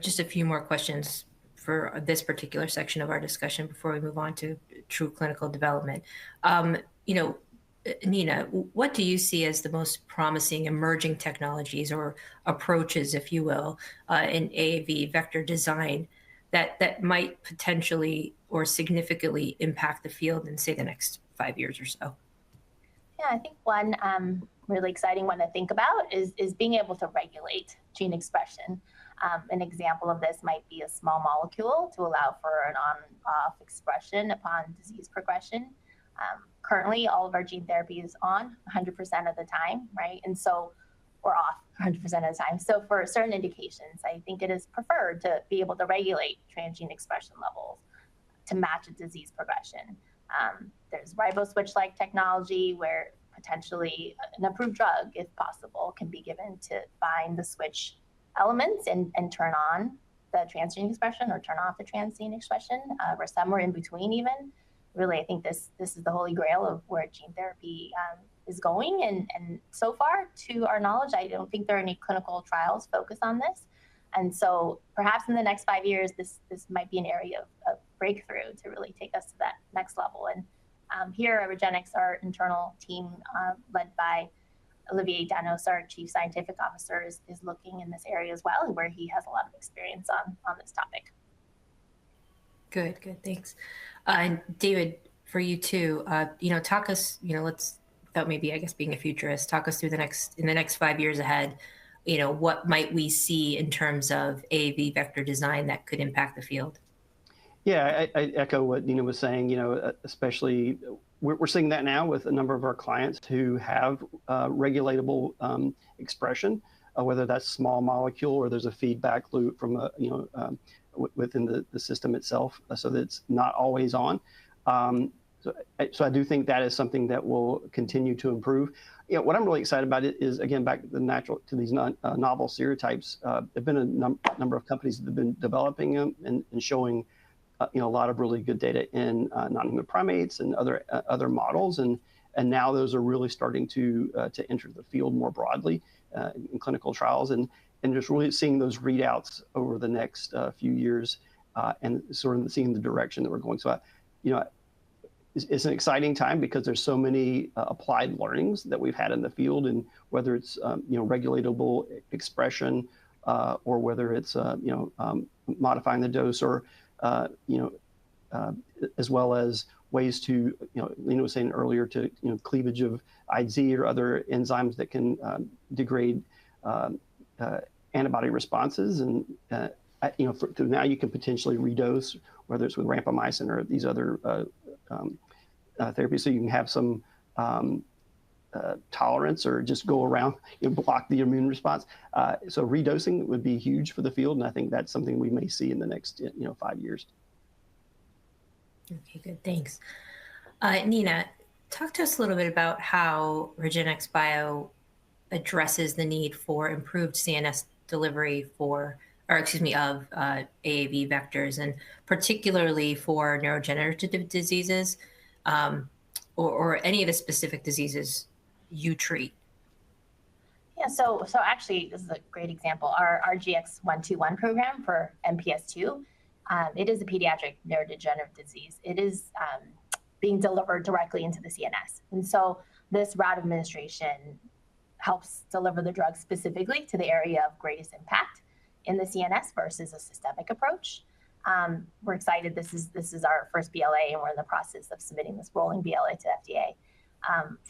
just a few more questions for this particular section of our discussion before we move on to true clinical development. You know, Nina, what do you see as the most promising emerging technologies or approaches, if you will, in AAV vector design that might potentially or significantly impact the field in, say, the next 5 years or so? Yeah, I think one really exciting one to think about is being able to regulate gene expression. An example of this might be a small molecule to allow for an on-off expression upon disease progression. Currently, all of our gene therapy is on 100% of the time, right? And so we're off 100% of the time. So for certain indications, I think it is preferred to be able to regulate transgene expression levels to match a disease progression. There's riboswitch-like technology where potentially an approved drug, if possible, can be given to bind the switch elements and turn on the transgene expression or turn off the transgene expression, or somewhere in between even. Really, I think this is the holy grail of where gene therapy is going. And so far, to our knowledge, I don't think there are any clinical trials focused on this. And so perhaps in the next 5 years, this might be an area of breakthrough to really take us to that next level. And here at REGENX, our internal team, led by Olivier Danos, our Chief Scientific Officer, is looking in this area as well, where he has a lot of experience on this topic. Good, thanks. And David, for you too, talk us, let's, without maybe, I guess, being a futurist, talk us through in the next 5 years ahead, what might we see in terms of AAV vector design that could impact the field? Yeah, I echo what Nina was saying, especially we're seeing that now with a number of our clients who have regulatable expression, whether that's small molecule or there's a feedback loop from within the system itself, so that it's not always on. So I do think that is something that will continue to improve. What I'm really excited about is, again, back to these novel serotypes. There've been a number of companies that have been developing them and showing a lot of really good data in non-human primates and other models, and now those are really starting to enter the field more broadly in clinical trials, and just really seeing those readouts over the next few years, and sort of seeing the direction that we're going. So, it's an exciting time because there's so many applied learnings that we've had in the field, and whether it's regulatable expression or whether it's modifying the dose or as well as ways to, Lena was saying earlier, to cleavage of IZ or other enzymes that can degrade antibody responses, and now you can potentially redose, whether it's with rapamycin or these other therapies, so you can have some tolerance or just go around, block the immune response. So redosing would be huge for the field, and I think that's something we may see in the next 5 years. Okay, good, thanks. Nina, talk to us a little bit about how REGENXBIO addresses the need for improved CNS delivery of AAV vectors, and particularly for neurodegenerative diseases, or any of the specific diseases you treat. Yeah, so actually, this is a great example. Our RGX-121 program for MPS II, it is a pediatric neurodegenerative disease. It is being delivered directly into the CNS. And so this route of administration helps deliver the drug specifically to the area of greatest impact in the CNS versus a systemic approach. We're excited. This is our first BLA, and we're in the process of submitting this rolling BLA to FDA.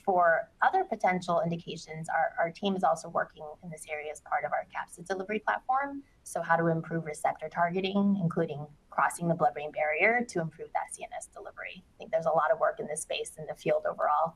For other potential indications, our team is also working in this area as part of our capsid delivery platform. So how to improve receptor targeting, including crossing the blood-brain barrier to improve that CNS delivery. I think there's a lot of work in this space in the field overall.